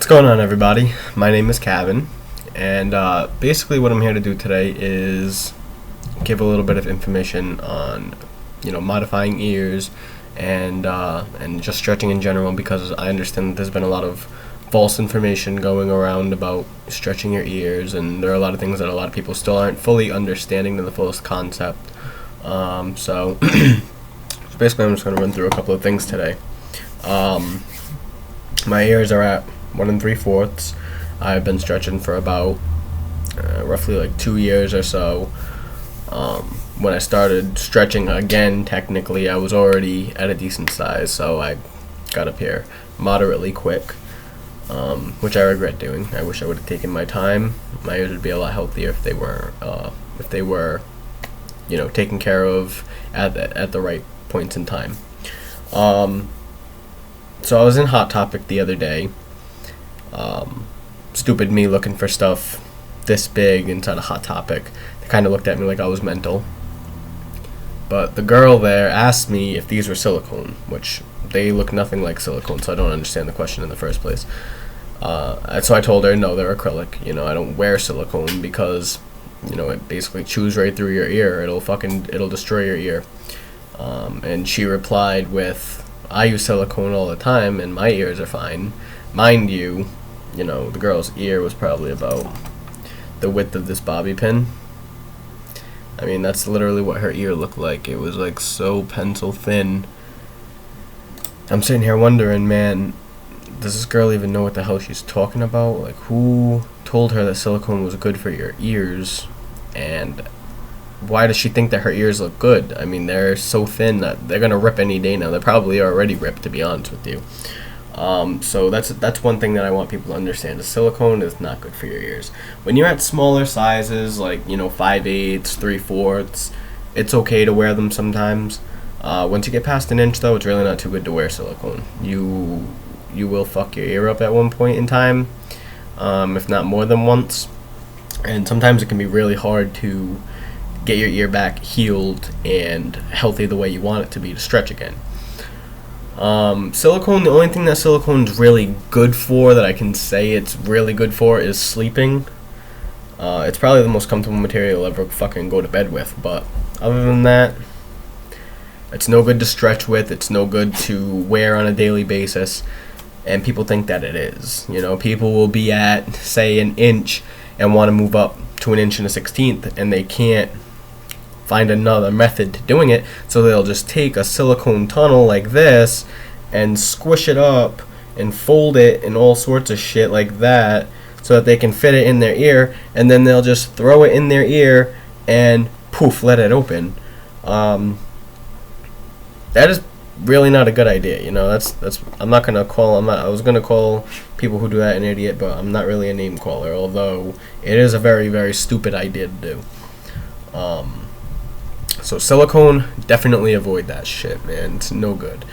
What's going on, everybody? My name is Kevin, and basically what I'm here to do today is give a little bit of information on, modifying ears and just stretching in general, because I understand that there's been a lot of false information going around about stretching your ears, and there are a lot of things that a lot of people still aren't fully understanding in the fullest concept. So basically I'm just going to run through a couple of things today. My ears are at 1 3/4. I've been stretching for about roughly like 2 years or so. When I started stretching again, technically I was already at a decent size, so I got up here moderately quick, which I regret doing. I wish I would have taken my time. My ears would be a lot healthier if they were taken care of at the right points in time. So I was in Hot Topic the other day. Stupid me looking for stuff this big inside a Hot Topic. They kind of looked at me like I was mental. But the girl there asked me if these were silicone, which they look nothing like silicone, so I don't understand the question in the first place. So I told her, no, they're acrylic. I don't wear silicone because, it basically chews right through your ear. It'll destroy your ear. And she replied with, I use silicone all the time and my ears are fine. Mind you, the girl's ear was probably about the width of this bobby pin. I mean, that's literally what her ear looked like. It was like so pencil thin. I'm sitting here wondering, man, does this girl even know what the hell she's talking about? Like, who told her that silicone was good for your ears? And why does she think that her ears look good? I mean, they're so thin that they're gonna rip any day now. They're probably already ripped, to be honest with you. So that's one thing that I want people to understand. The silicone is not good for your ears. When you're at smaller sizes, like 5/8, 3/4, it's okay to wear them sometimes. Once you get past an inch, though, it's really not too good to wear silicone. You will fuck your ear up at one point in time, if not more than once. And sometimes it can be really hard to get your ear back healed and healthy the way you want it to be to stretch again. Silicone, the only thing that silicone's really good for, that I can say it's really good for, is sleeping. It's probably the most comfortable material you'll ever fucking go to bed with, but other than that, it's no good to stretch with, it's no good to wear on a daily basis, and people think that it is. People will be at, say, an inch and want to move up to an inch and a 16th, and they can't find another method to doing it, so they'll just take a silicone tunnel like this and squish it up and fold it and all sorts of shit like that so that they can fit it in their ear, and then they'll just throw it in their ear and poof, let it open. That is really not a good idea. That's I'm not gonna call I was gonna call people who do that an idiot, but I'm not really a name caller, although it is a very, very stupid idea to do. So silicone, definitely avoid that shit, man. It's no good.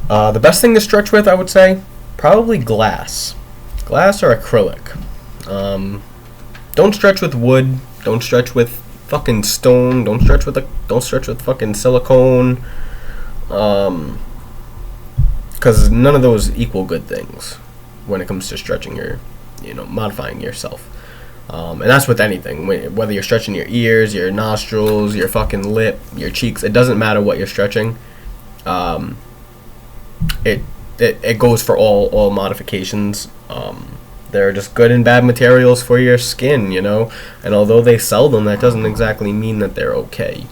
The best thing to stretch with, I would say, probably glass. Glass or acrylic. Don't stretch with wood. Don't stretch with fucking stone. Don't stretch with fucking silicone. Because none of those equal good things when it comes to stretching your, modifying yourself. And that's with anything, whether you're stretching your ears, your nostrils, your fucking lip, your cheeks. It doesn't matter what you're stretching. It goes for all modifications. They're just good and bad materials for your skin, and although they sell them, that doesn't exactly mean that they're okay.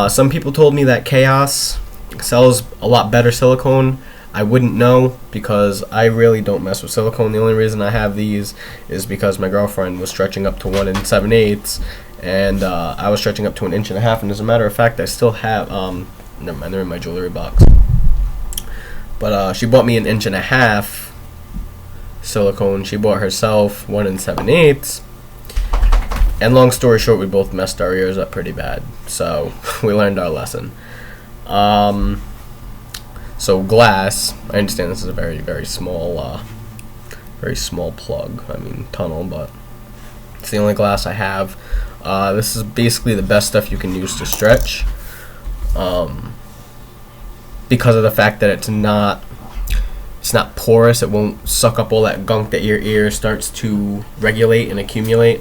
Some people told me that Chaos sells a lot better silicone. I wouldn't know, because I really don't mess with silicone. The only reason I have these is because my girlfriend was stretching up to 1 7/8, and I was stretching up to an inch and a half, and as a matter of fact, I still have, never mind, they're in my jewelry box. But she bought me an inch and a half silicone. She bought herself 1 7/8, and long story short, we both messed our ears up pretty bad, so we learned our lesson. So glass, I understand this is a very, very small plug, tunnel, but it's the only glass I have. This is basically the best stuff you can use to stretch. because of the fact that it's not it's not porous. It won't suck up all that gunk that your ear starts to regulate and accumulate.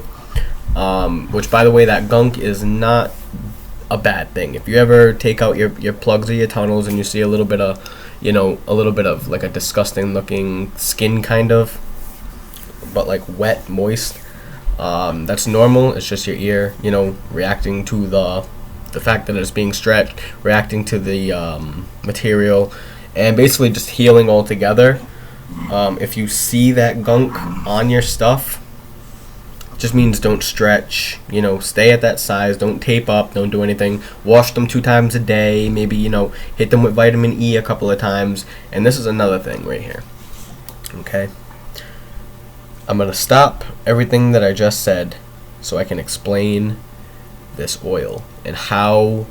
Which, by the way, that gunk is not a bad thing. If you ever take out your plugs or your tunnels and you see a little bit of, like a disgusting looking skin kind of, but like wet, moist, that's normal. It's just your ear, reacting to the fact that it's being stretched, reacting to the material, and basically just healing altogether. If you see that gunk on your stuff, just means don't stretch, stay at that size, don't tape up, don't do anything. Wash them 2 times a day, maybe, hit them with vitamin E a couple of times. And this is another thing right here. Okay? I'm going to stop everything that I just said so I can explain this oil and how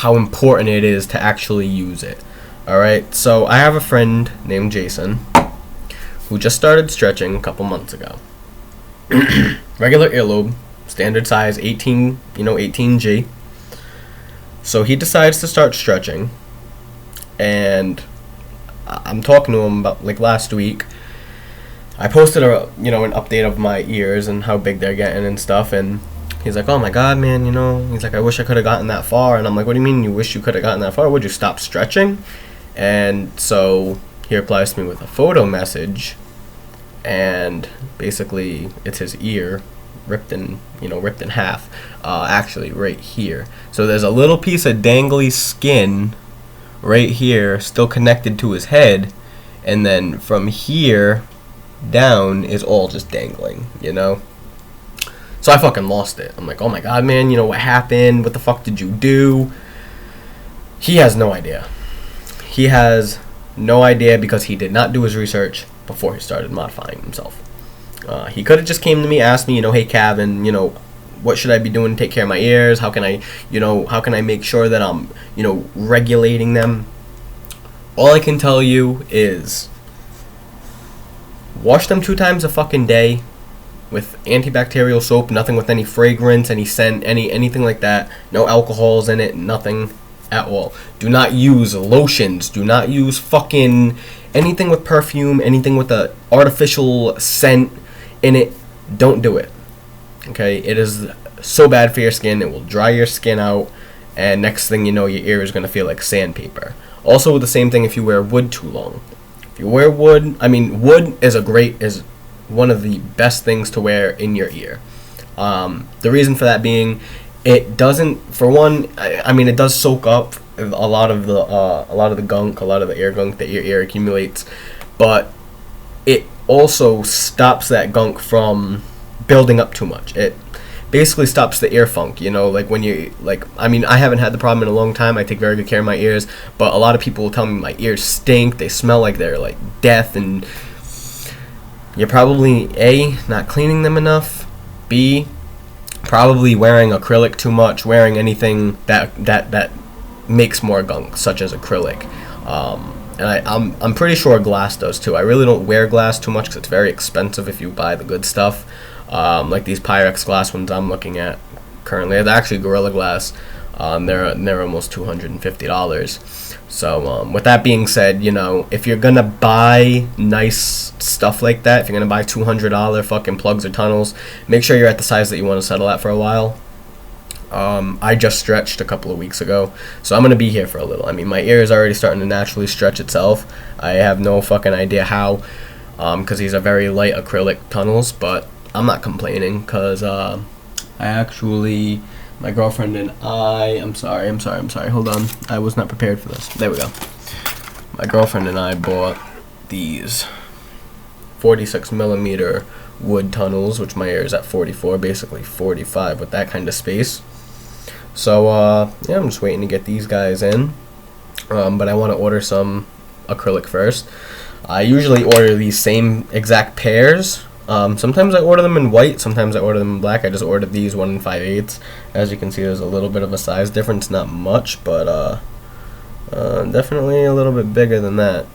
important it is to actually use it. Alright, so I have a friend named Jason who just started stretching a couple months ago. Regular earlobe, standard size 18G. So he decides to start stretching, and I'm talking to him about, like, last week. I posted an update of my ears and how big they're getting and stuff, and he's like, oh my god, man, he's like, I wish I could have gotten that far. And I'm like, what do you mean you wish you could have gotten that far? Would you stop stretching? And so he replies to me with a photo message, and basically it's his ear ripped in half, actually right here. So there's a little piece of dangly skin right here still connected to his head, and then from here down is all just dangling, So I fucking lost it. I'm like, oh my god, man, what happened? What the fuck did you do? He has no idea. He has no idea because he did not do his research before he started modifying himself. He could have just came to me, asked me, hey Calvin, what should I be doing to take care of my ears? How can I make sure that I'm, regulating them? All I can tell you is wash them 2 times a fucking day with antibacterial soap, nothing with any fragrance, any scent, anything like that. No alcohols in it, nothing at all. Do not use lotions. Do not use fucking anything with perfume, anything with a artificial scent in it. Don't do it. Okay? It is so bad for your skin. It will dry your skin out, and next thing you know, your ear is going to feel like sandpaper. Also, the same thing if you wear wood too long. If you wear wood, wood is one of the best things to wear in your ear. The reason for that being, it doesn't, for one, it does soak up a lot of the gunk, a lot of the air gunk that your ear accumulates, but it also stops that gunk from building up too much. It basically stops the ear funk, like when you, I haven't had the problem in a long time. I take very good care of my ears, but a lot of people will tell me my ears stink, they smell like they're like death, and you're probably A, not cleaning them enough, B, probably wearing acrylic too much, wearing anything that makes more gunk, such as acrylic. And I'm pretty sure glass does too. I really don't wear glass too much because it's very expensive if you buy the good stuff. Like these Pyrex glass ones I'm looking at currently. They're actually Gorilla Glass. They're almost $250. So with that being said, if you're gonna buy nice stuff like that, if you're gonna buy $200 fucking plugs or tunnels, make sure you're at the size that you want to settle at for a while. I just stretched a couple of weeks ago, so I'm gonna be here for a little. My ear is already starting to naturally stretch itself. I have no fucking idea how, because these are very light acrylic tunnels, but I'm not complaining because my girlfriend and I'm sorry, hold on, I was not prepared for this. There we go. My girlfriend and I bought these 46 millimeter wood tunnels, which my ear is at 44, basically 45 with that kind of space. So yeah, I'm just waiting to get these guys in, but I want to order some acrylic first. I usually order these same exact pairs. Sometimes I order them in white, sometimes I order them in black. I just ordered these 1 5/8. As you can see, there's a little bit of a size difference, not much, but definitely a little bit bigger than that.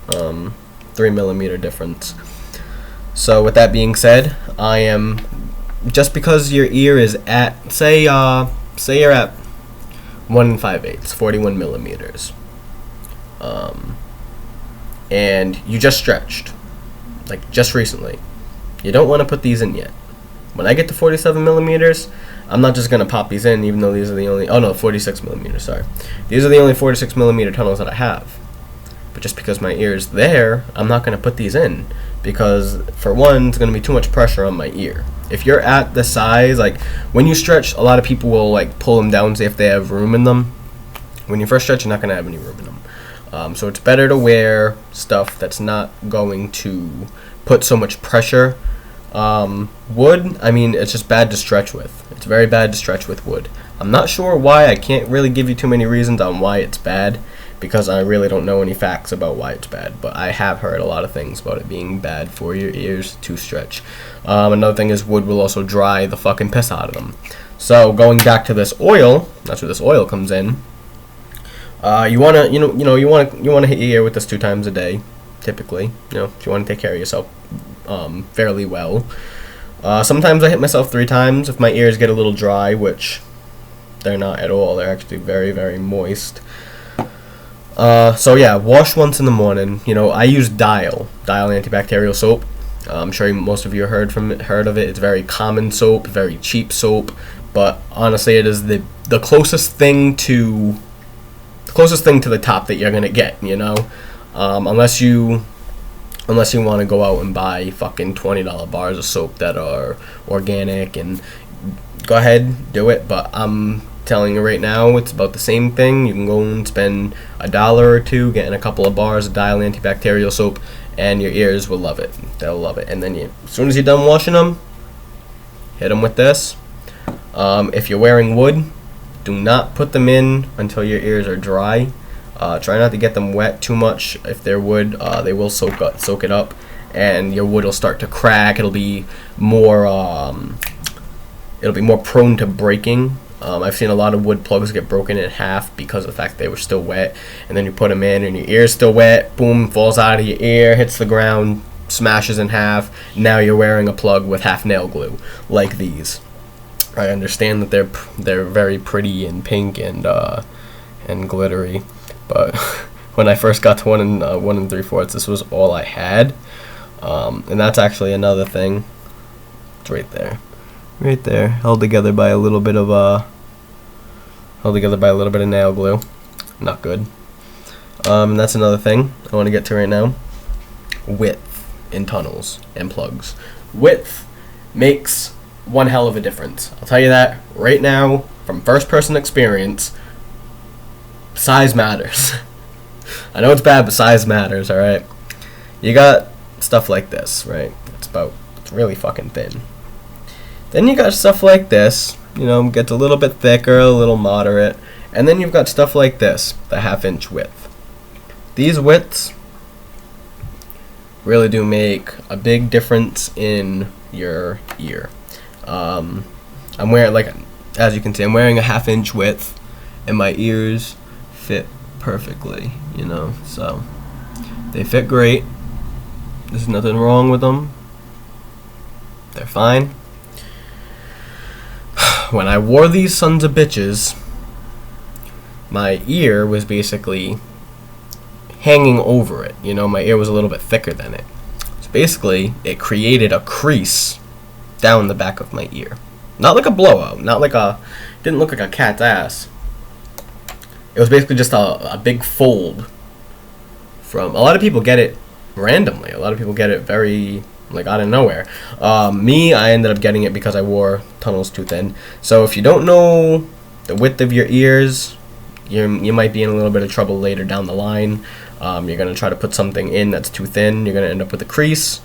3 millimeter difference. So with that being said, I am, just because your ear is at, say you're at 1 5/8, 41 millimeters. and you just stretched, like just recently, you don't want to put these in yet. When I get to 47 millimeters, I'm not just going to pop these in, even though these are the only, 46 millimeters, sorry. These are the only 46 millimeter tunnels that I have. But just because my ear is there, I'm not going to put these in, because for one, it's going to be too much pressure on my ear. If you're at the size, like when you stretch, a lot of people will like pull them down, see if they have room in them. When you first stretch, you're not going to have any room in them. So it's better to wear stuff that's not going to put so much pressure. Wood, I mean, it's just bad to stretch with. It's very bad to stretch with wood. I'm not sure why. I can't really give you too many reasons on why it's bad, because I really don't know any facts about why it's bad, but I have heard a lot of things about it being bad for your ears to stretch. Another thing is wood will also dry the fucking piss out of them. So going back to this oil, that's where this oil comes in. You wanna hit your ear with this 2 times a day, typically. If you want to take care of yourself fairly well. Sometimes I hit myself 3 times if my ears get a little dry, which they're not at all. They're actually very, very moist. So yeah, wash once in the morning. I use Dial antibacterial soap. I'm sure most of you heard of it. It's very common soap, very cheap soap, but honestly, it is the closest thing to the top that you're gonna get. Unless you want to go out and buy fucking $20 bars of soap that are organic, and go ahead, do it. But I'm telling you right now, it's about the same thing. You can go and spend $1 or $2 getting a couple of bars of Dial antibacterial soap, and your ears will love it. They'll love it. And then as soon as you're done washing them, hit them with this. If you're wearing wood, do not put them in until your ears are dry. Try not to get them wet too much. If they're wood, they will soak it up, and your wood will start to crack. It'll be more prone to breaking. I've seen a lot of wood plugs get broken in half because of the fact they were still wet, and then you put them in and your ear's still wet, boom, falls out of your ear, hits the ground, smashes in half. Now you're wearing a plug with half nail glue, like these. I understand that they're very pretty and pink and glittery, but when I first got to 1 3/4, this was all I had, and that's actually another thing. It's right there, held together by a little bit of nail glue. Not good. That's another thing I want to get to right now. Width in tunnels and plugs. Width makes one hell of a difference. I'll tell you that right now from first-person experience. Size matters. I know it's bad, but size matters. All right. You got stuff like this, right? It's really fucking thin. Then you got stuff like this, gets a little bit thicker, a little moderate. And then you've got stuff like this, the 1/2 inch width. These widths really do make a big difference in your ear. I'm wearing, as you can see, I'm wearing a 1/2 inch width, and my ears fit perfectly, so they fit great. There's nothing wrong with them. They're fine. When I wore these sons of bitches, my ear was basically hanging over it. My ear was a little bit thicker than it. So basically, it created a crease down the back of my ear. Not like a blowout. Didn't look like a cat's ass. It was basically just a big fold. A lot of people get it randomly. A lot of people get it very out of nowhere. Me, I ended up getting it because I wore tunnels too thin. So if you don't know the width of your ears, you might be in a little bit of trouble later down the line. You're going to try to put something in that's too thin. You're going to end up with a crease.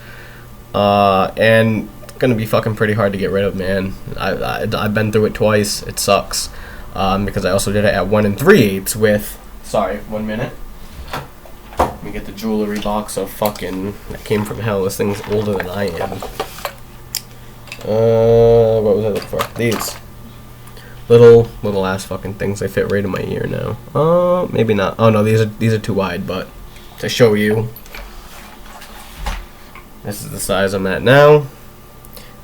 And it's going to be fucking pretty hard to get rid of, man. I've been through it twice. It sucks. Because I also did it at 1 3/8 with... Sorry, 1 minute. Let me get the jewelry box of fucking... That came from hell. This thing's older than I am. What was I looking for? These. Little ass fucking things. They fit right in my ear now. Maybe not. Oh no, these are too wide, but to show you. This is the size I'm at now.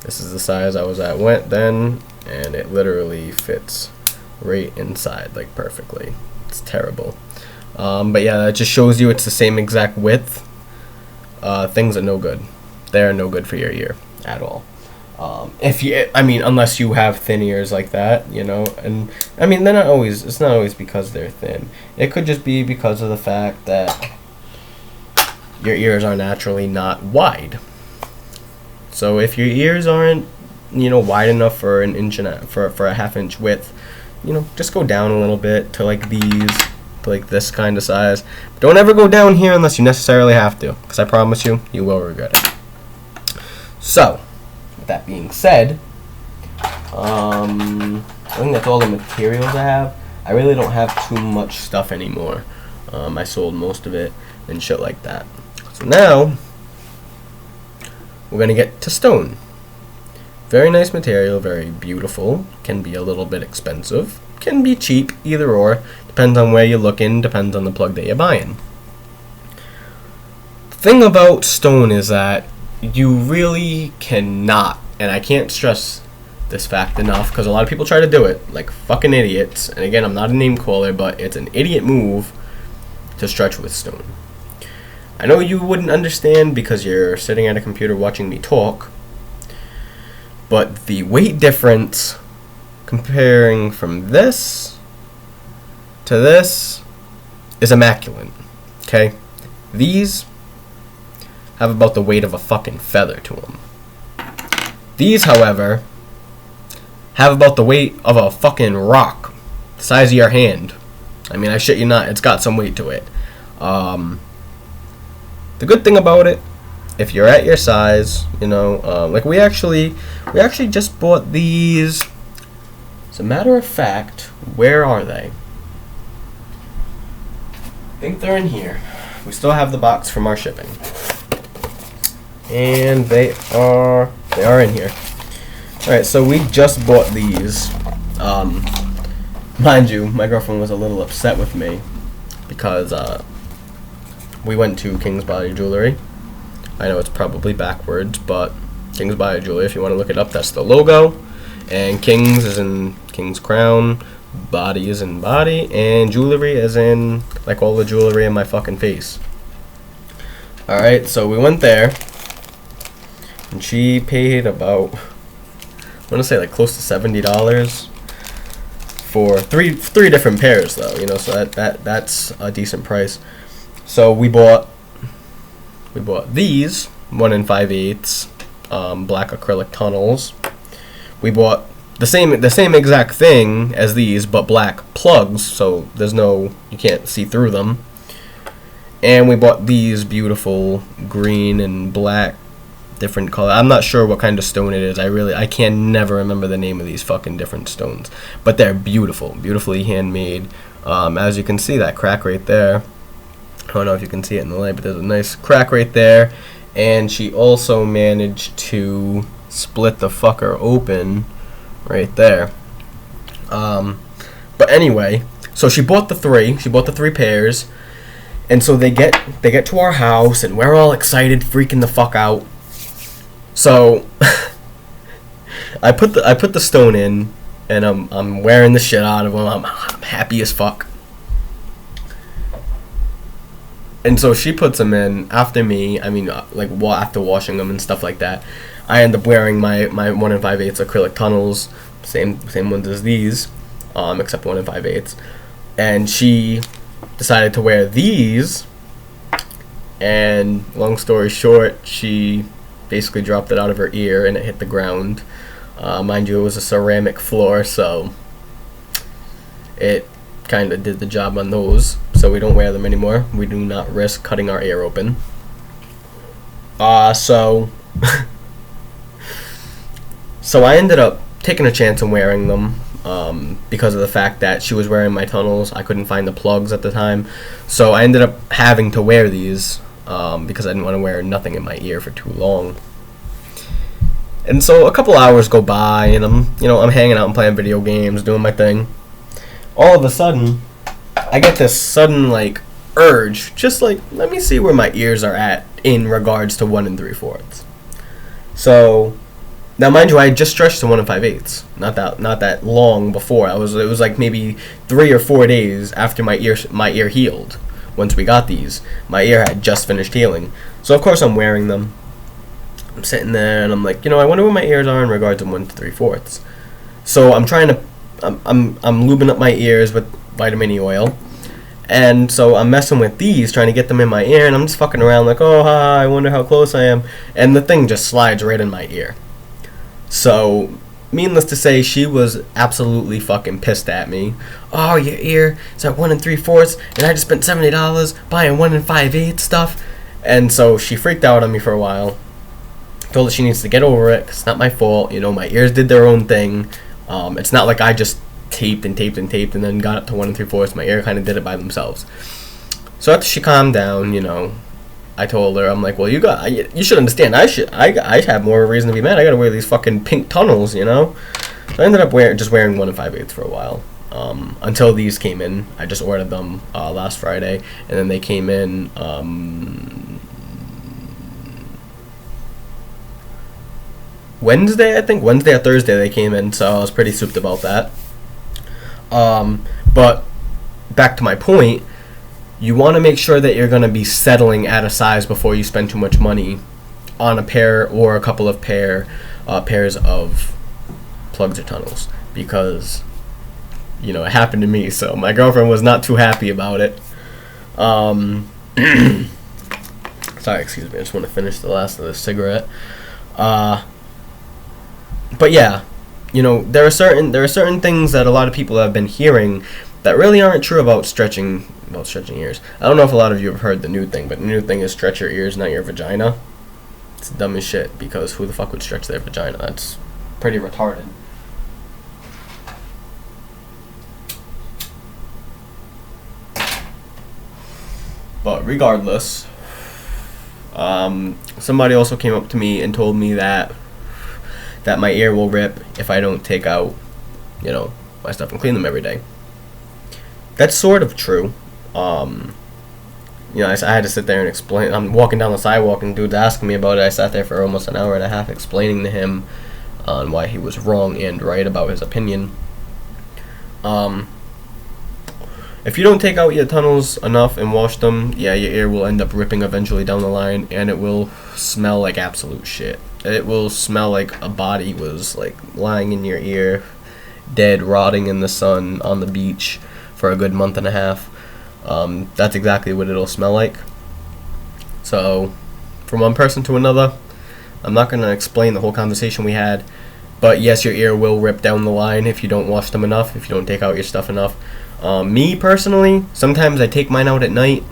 This is the size I was at then, and it literally fits right inside, perfectly. It's terrible. But yeah, that just shows you it's the same exact width. things are no good. They're no good for your ear at all. Unless you have thin ears like that, and I mean, they're not always. It's not always because they're thin. It could just be because of the fact that your ears are naturally not wide. So if your ears aren't, wide enough for an inch and for a half-inch width, just go down a little bit to like these, to like this kind of size. Don't ever go down here unless you necessarily have to, because I promise you, you will regret it. So, with that being said, I think that's all the materials I have. I really don't have too much stuff anymore. I sold most of it and shit like that. So now, we're going to get to stone. Very nice material, very beautiful. Can be a little bit expensive. Can be cheap, either or. Depends on where you're looking, depends on the plug that you're buying. The thing about stone is that you really cannot, and I can't stress this fact enough, because a lot of people try to do it like fucking idiots. And again, I'm not a name caller, but it's an idiot move to stretch with stone. I know you wouldn't understand because you're sitting at a computer watching me talk, but the weight difference comparing from this to this is immaculate. Okay? These have about the weight of a fucking feather to them. These, however, have about the weight of a fucking rock, the size of your hand. I mean, I shit you not, it's got some weight to it. The good thing about it, if you're at your size, like we actually just bought these. As a matter of fact, where are they? I think they're in here. We still have the box from our shipping. And they are in here. Alright, so we just bought these. Mind you, my girlfriend was a little upset with me because we went to King's Body Jewelry. I know it's probably backwards, but King's Body Jewelry, if you want to look it up, that's the logo. And King's is in King's Crown, Body is in Body, and Jewelry is in, like, all the jewelry in my fucking face. Alright, so we went there, and she paid about, I want to say, like, close to $70 for three different pairs, though, so that's a decent price. So we bought these 1 1/5 black acrylic tunnels. We bought the same exact thing as these, but black plugs, so you can't see through them. And we bought these beautiful green and black, different color. I'm not sure what kind of stone it is. I can never remember the name of these fucking different stones, but they're beautiful, beautifully handmade. As you can see, that crack right there. I don't know if you can see it in the light, but there's a nice crack right there. And she also managed to split the fucker open right there. But anyway, so she bought the three pairs, and so they get to our house, and we're all excited, freaking the fuck out. So I put the stone in, and I'm wearing the shit out of them. I'm happy as fuck. And so she puts them in after me. I mean, after washing them and stuff like that. I end up wearing my 1 5/8 acrylic tunnels, same ones as these, except 1 5/8. And she decided to wear these. And long story short, she basically dropped it out of her ear and it hit the ground. Mind you, it was a ceramic floor, so it kind of did the job on those. So we don't wear them anymore. We do not risk cutting our ear open. So I ended up taking a chance on wearing them because of the fact that she was wearing my tunnels. I couldn't find the plugs at the time, so I ended up having to wear these because I didn't want to wear nothing in my ear for too long. And so a couple hours go by, and I'm hanging out and playing video games, doing my thing. All of a sudden, I get this sudden urge, just let me see where my ears are at in regards to 1 3/4. So now, mind you, I had just stretched to 1 5/8, not that long before. It was maybe 3 or 4 days after my ear healed, once we got these. My ear had just finished healing. So of course I'm wearing them. I'm sitting there and I'm like, I wonder where my ears are in regards to 1 3/4. So I'm trying to, I'm lubing up my ears with vitamin E oil. And so I'm messing with these, trying to get them in my ear, and I'm just fucking around like, oh, I wonder how close I am. And the thing just slides right in my ear. So, needless to say, she was absolutely fucking pissed at me. Oh, your ear is at 1 3/4, and I just spent $70 buying 1 5/8 stuff. And so she freaked out on me for a while. Told her she needs to get over it, 'cause it's not my fault. My ears did their own thing. It's not like I just taped and then got up to 1 3/4. My ear kind of did it by themselves. So after she calmed down, I told her, I'm like, well, you should understand. I have more reason to be mad. I gotta wear these fucking pink tunnels, So I ended up just wearing 1 5/8 for a while, until these came in. I just ordered them last Friday, and then they came in Wednesday, I think. Wednesday or Thursday they came in, so I was pretty souped about that. But back to my point, you want to make sure that you're going to be settling at a size before you spend too much money on a pair or a couple of pairs of plugs or tunnels, because it happened to me. So my girlfriend was not too happy about it. Sorry, excuse me. I just want to finish the last of this cigarette. But yeah. There are certain things that a lot of people have been hearing that really aren't true about stretching ears. I don't know if a lot of you have heard the new thing, but the new thing is stretch your ears, not your vagina. It's dumb as shit, because who the fuck would stretch their vagina? That's pretty retarded. But regardless, somebody also came up to me and told me that my ear will rip if I don't take out, my stuff and clean them every day. That's sort of true. I had to sit there and explain. I'm walking down the sidewalk and dude's asking me about it. I sat there for almost an hour and a half explaining to him on why he was wrong and right about his opinion. If you don't take out your tunnels enough and wash them, yeah, your ear will end up ripping eventually down the line, and it will smell like absolute shit. It will smell like a body was lying in your ear, dead, rotting in the sun on the beach for a good month and a half. That's exactly what it'll smell like. So, from one person to another, I'm not going to explain the whole conversation we had, but yes, your ear will rip down the line if you don't wash them enough, if you don't take out your stuff enough. Me personally, sometimes I take mine out at night.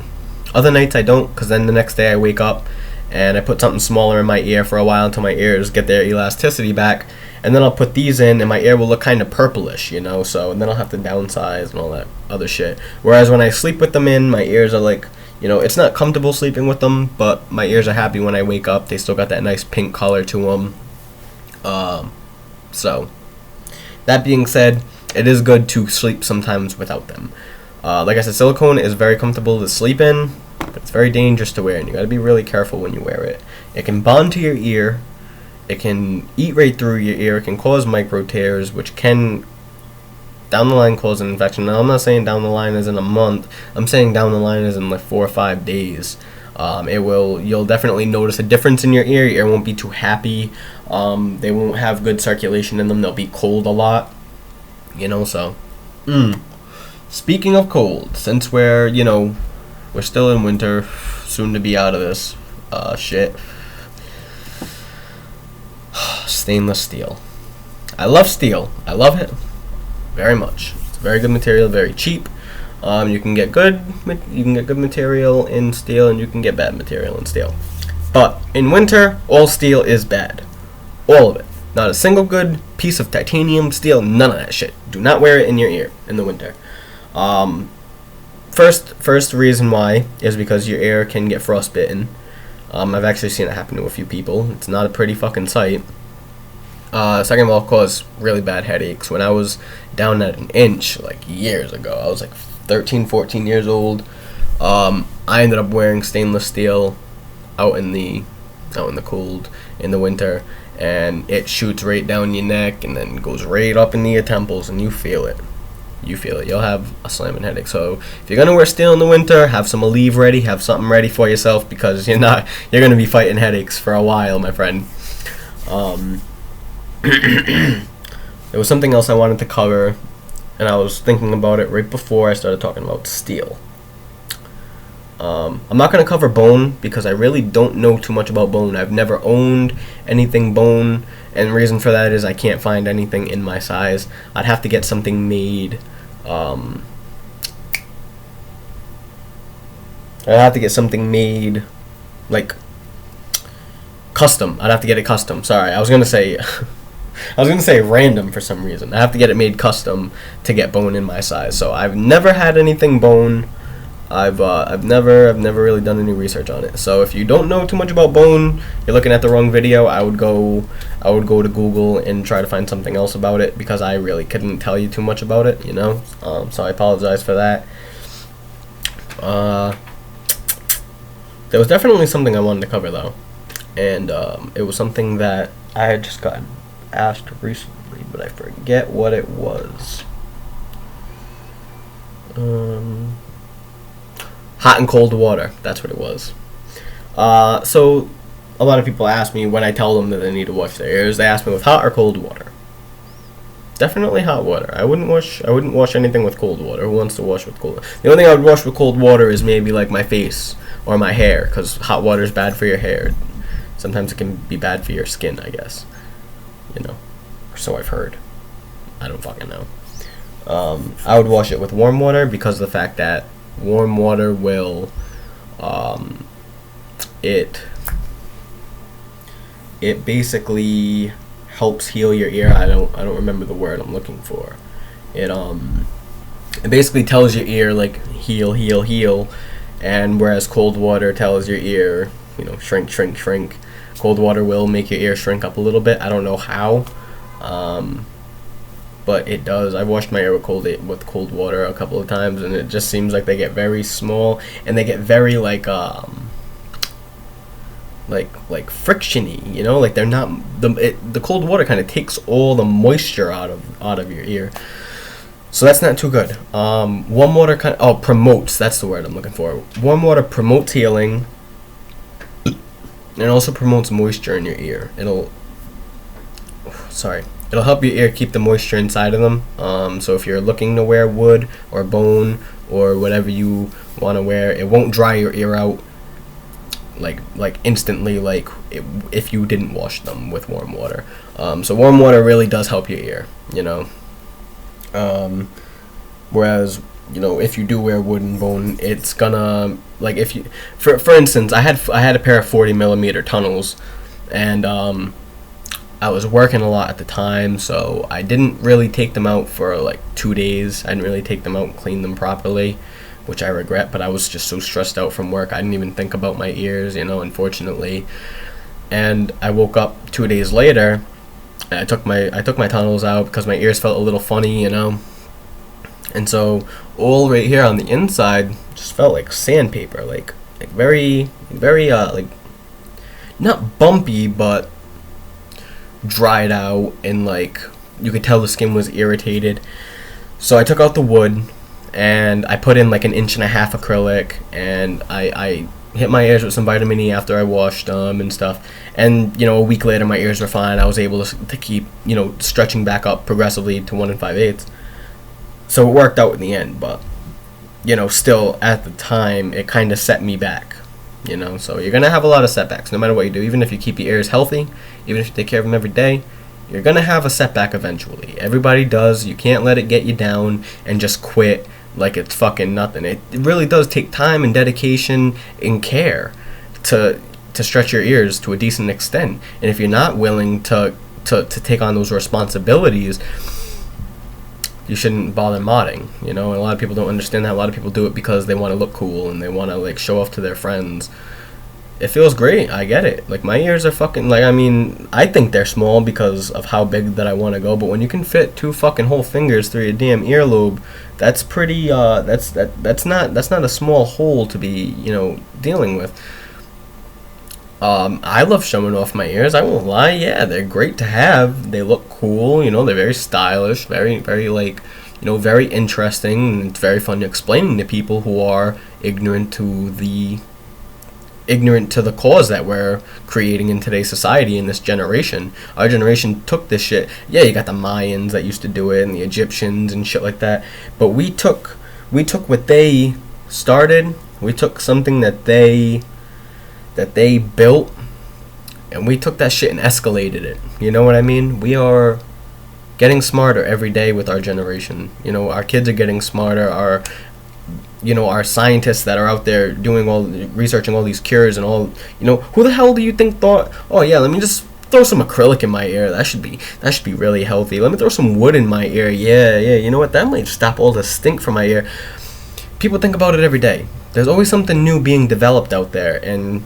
Other nights I don't, because then the next day I wake up and I put something smaller in my ear for a while until my ears get their elasticity back, and then I'll put these in and my ear will look kind of purplish, so, and then I'll have to downsize and all that other shit. Whereas when I sleep with them in, my ears are it's not comfortable sleeping with them, but my ears are happy when I wake up. They still got that nice pink color to them. So, that being said, it is good to sleep sometimes without them. Like I said, silicone is very comfortable to sleep in, but it's very dangerous to wear, and you gotta be really careful when you wear it. It can bond to your ear, it can eat right through your ear, it can cause micro tears, which can, down the line, cause an infection. Now, I'm not saying down the line as in a month, I'm saying down the line as in 4 or 5 days. You'll definitely notice a difference in your ear won't be too happy, they won't have good circulation in them, they'll be cold a lot, so. Speaking of cold, since we're still in winter, soon to be out of this shit. Stainless steel. I love steel. I love it very much. It's a very good material, very cheap. You can get good material in steel, and you can get bad material in steel. But in winter, all steel is bad. All of it. Not a single good piece of titanium, steel, none of that shit. Do not wear it in your ear in the winter. First reason why is because your ear can get frostbitten. I've actually seen it happen to a few people. It's not a pretty fucking sight. Second of all, cause really bad headaches. When I was down at an inch, years ago, I was 13, 14 years old. I ended up wearing stainless steel out in the cold in the winter, and it shoots right down your neck and then goes right up into your temples, and you feel it. you feel it. You'll have a slamming headache. So if you're gonna wear steel in the winter, have some Aleve ready, have something ready for yourself, because you're gonna be fighting headaches for a while, my friend. There was something else I wanted to cover, and I was thinking about it right before I started talking about steel. I'm not going to cover bone because I really don't know too much about bone. I've never owned anything bone, and the reason for that is I can't find anything in my size. I'd have to get something made. I'd have to get something made, like, custom. I'd have to get it custom. Sorry, I was going to say... I was going to say random for some reason. I have to get it made custom to get bone in my size. So I've never had anything bone. I've never really done any research on it. So if you don't know too much about bone, you're looking at the wrong video. I would go to Google and try to find something else about it, because I really couldn't tell you too much about it, you know. So I apologize for that. There was definitely something I wanted to cover though, and it was something that I had just gotten asked recently, but I forget what it was. Hot and cold water, that's what it was. So a lot of people ask me when I tell them that they need to wash their ears, they ask me with hot or cold water. Definitely hot water. I wouldn't wash anything with cold water. Who wants to wash with cold water? The only thing I would wash with cold water is maybe like my face or my hair, because hot water is bad for your hair. Sometimes it can be bad for your skin, I guess. You know, or so I've heard. I don't fucking know. I would wash it with warm water, because of the fact that warm water will, it basically helps heal your ear. I don't remember the word I'm looking for. It basically tells your ear like heal, heal, heal, and whereas cold water tells your ear, you know, shrink, shrink, shrink. Cold water will make your ear shrink up a little bit. I don't know how, but it does. I washed my ear with cold water a couple of times, and it just seems like they get very small, and they get very like frictiony, you know, like they're not the cold water kind of takes all the moisture out of your ear. So that's not too good. Warm water promotes, that's the word I'm looking for. Warm water promotes healing. It also promotes moisture in your ear. It'll help your ear keep the moisture inside of them. So if you're looking to wear wood or bone or whatever you want to wear, it won't dry your ear out like instantly, like if you didn't wash them with warm water. So warm water really does help your ear, you know. Whereas, you know, if you do wear wood and bone, it's gonna, like, if you, for instance, I had a pair of 40mm tunnels, and I was working a lot at the time, so I didn't really take them out for like 2 days. I didn't really take them out and clean them properly, which I regret, but I was just so stressed out from work, I didn't even think about my ears, you know, unfortunately. And I woke up 2 days later, and I took my tunnels out because my ears felt a little funny, you know. And so all right here on the inside just felt like sandpaper, like very like not bumpy, but dried out, and like you could tell the skin was irritated. So I took out the wood and I put in like 1.5 inch acrylic, and I hit my ears with some vitamin E after I washed them and stuff. And, you know, a week later my ears were fine. I was able to keep, you know, stretching back up progressively to 1 5/8. So it worked out in the end, but, you know, still at the time it kind of set me back, you know. So you're going to have a lot of setbacks no matter what you do. Even if you keep your ears healthy, even if you take care of them every day, you're going to have a setback eventually. Everybody does. You can't let it get you down and just quit like it's fucking nothing. It really does take time and dedication and care to stretch your ears to a decent extent. And if you're not willing to take on those responsibilities, you shouldn't bother modding, you know. And a lot of people don't understand that. A lot of people do it because they want to look cool and they want to like show off to their friends. It feels great, I get it. Like, my ears are fucking, like, I mean, I think they're small because of how big that I want to go, but when you can fit 2 fucking whole fingers through your damn earlobe, that's pretty, that's not a small hole to be, you know, dealing with. I love showing off my ears, I won't lie. Yeah, they're great to have. They look cool, you know, they're very stylish, very, very, like, very interesting, and it's very fun explaining to people who are ignorant to the cause that we're creating in today's society in this generation. Our generation took this shit. Yeah, you got the Mayans that used to do it and the Egyptians and shit like that. But we took what they started. We took something that they built, and we took that shit and escalated it. You know what I mean? We are getting smarter every day with our generation. Our kids are getting smarter. Our scientists that are out there researching all these cures and all, who the hell do you think thought, oh yeah, let me just throw some acrylic in my ear, that should be really healthy, let me throw some wood in my ear, yeah, you know what, that might stop all the stink from my ear. People think about it every day. There's always something new being developed out there, and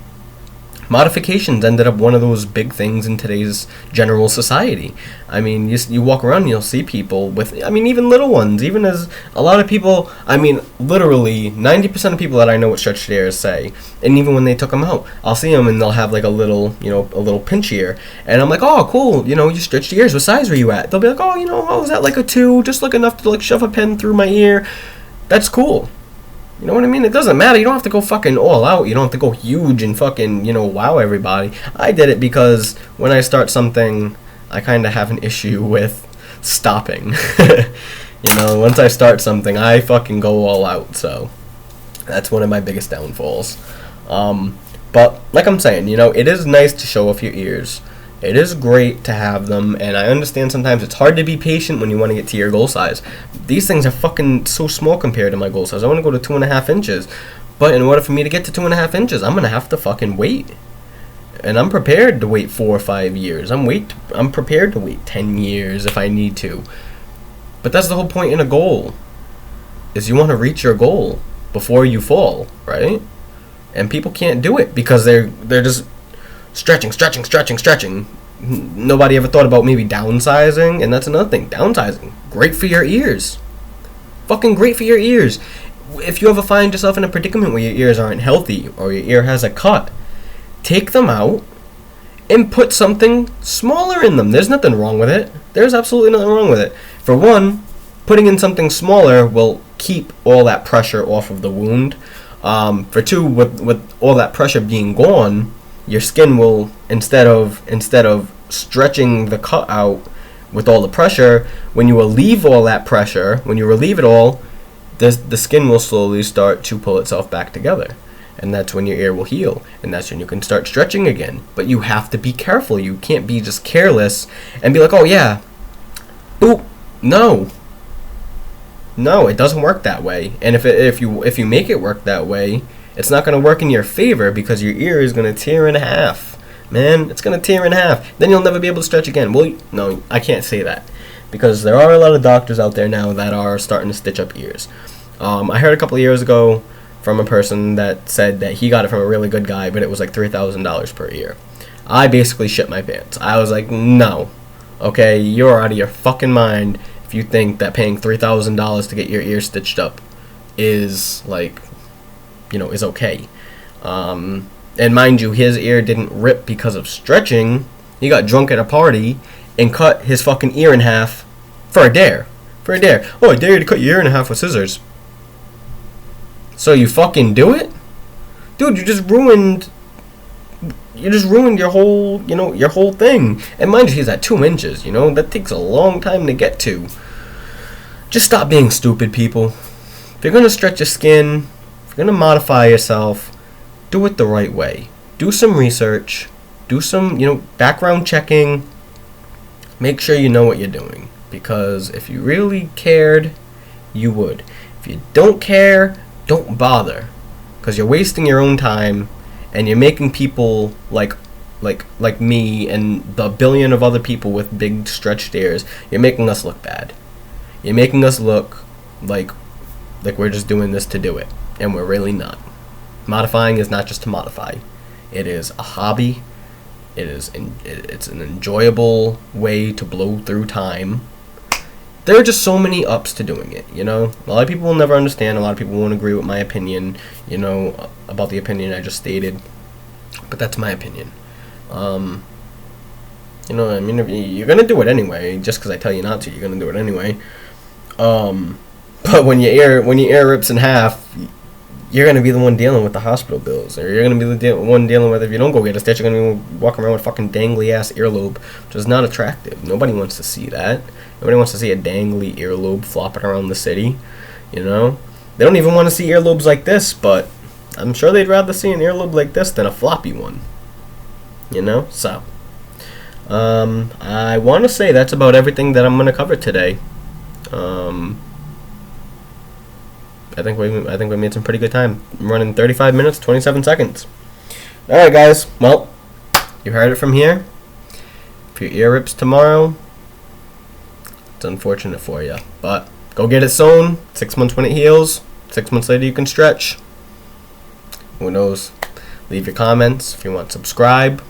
modifications ended up one of those big things in today's general society. I mean, you walk around and you'll see people with, even little ones, even as a lot of people, literally 90% of people that I know what stretched ears say, and even when they took them out, I'll see them and they'll have like a little pinch ear, and I'm like, oh, cool, you stretched ears, what size were you at? They'll be like, oh, I was at like a 2, just like enough to like shove a pen through my ear. That's cool. You know what I mean? It doesn't matter. You don't have to go fucking all out. You don't have to go huge and fucking, wow everybody. I did it because when I start something, I kind of have an issue with stopping. Once I start something, I fucking go all out. So that's one of my biggest downfalls. But like I'm saying, it is nice to show off your ears. It is great to have them, and I understand sometimes it's hard to be patient when you want to get to your goal size. These things are fucking so small compared to my goal size. I want to go to 2.5 inches, but in order for me to get to 2.5 inches, I'm going to have to fucking wait. And I'm prepared to wait 4 or 5 years. I'm prepared to wait 10 years if I need to. But that's the whole point in a goal, is you want to reach your goal before you fall, right? And people can't do it because they're just stretching. Nobody ever thought about maybe downsizing, and that's another thing. Downsizing, great for your ears. Fucking great for your ears. If you ever find yourself in a predicament where your ears aren't healthy or your ear has a cut, take them out and put something smaller in them. There's nothing wrong with it. There's absolutely nothing wrong with it. For one, putting in something smaller will keep all that pressure off of the wound. For two, with all that pressure being gone, your skin will, instead of stretching the cut out with all the pressure, when you relieve all that pressure, when you relieve it all, the skin will slowly start to pull itself back together. And that's when your ear will heal. And that's when you can start stretching again. But you have to be careful. You can't be just careless and be like, oh yeah, boop. No, it doesn't work that way. And if you make it work that way, it's not going to work in your favor because your ear is going to tear in half. Man, it's going to tear in half. Then you'll never be able to stretch again. Well, no, I can't say that. Because there are a lot of doctors out there now that are starting to stitch up ears. I heard a couple of years ago from a person that said that he got it from a really good guy, but it was like $3,000 per ear. I basically shit my pants. I was like, no. Okay, you're out of your fucking mind if you think that paying $3,000 to get your ear stitched up is like, is okay. And mind you, his ear didn't rip because of stretching. He got drunk at a party and cut his fucking ear in half for a dare. Oh, I dare you to cut your ear in half with scissors. So you fucking do it? Dude, you just ruined your whole thing. And mind you, he's at 2 inches, that takes a long time to get to. Just stop being stupid, people. If you're gonna stretch your skin, if you're gonna modify yourself, do it the right way. Do some research, do some, background checking. Make sure you know what you're doing. Because if you really cared, you would. If you don't care, don't bother. Because you're wasting your own time, and you're making people like me and the billion of other people with big stretched ears, you're making us look bad. You're making us look like we're just doing this to do it. And we're really not. Modifying is not just to modify. It is a hobby. It's an enjoyable way to blow through time. There are just so many ups to doing it, A lot of people will never understand. A lot of people won't agree with my opinion, about the opinion I just stated. But that's my opinion. If you're going to do it anyway, just because I tell you not to, you're going to do it anyway. But when your ear rips in half, you're gonna be the one dealing with the hospital bills, or you're gonna be the one dealing with, if you don't go get a stitch, you're gonna be walking around with fucking dangly ass earlobe, which is not attractive. Nobody wants to see that. Nobody wants to see a dangly earlobe flopping around the city. You know, they don't even want to see earlobes like this, but I'm sure they'd rather see an earlobe like this than a floppy one. You know, so I want to say that's about everything that I'm gonna cover today. I think we made some pretty good time. I'm running 35 minutes, 27 seconds. All right, guys. Well, you heard it from here. If your ear rips tomorrow, it's unfortunate for you, but go get it sewn. 6 months when it heals. 6 months later, you can stretch. Who knows? Leave your comments if you want. Subscribe.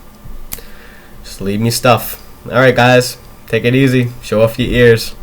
Just leave me stuff. All right, guys. Take it easy. Show off your ears.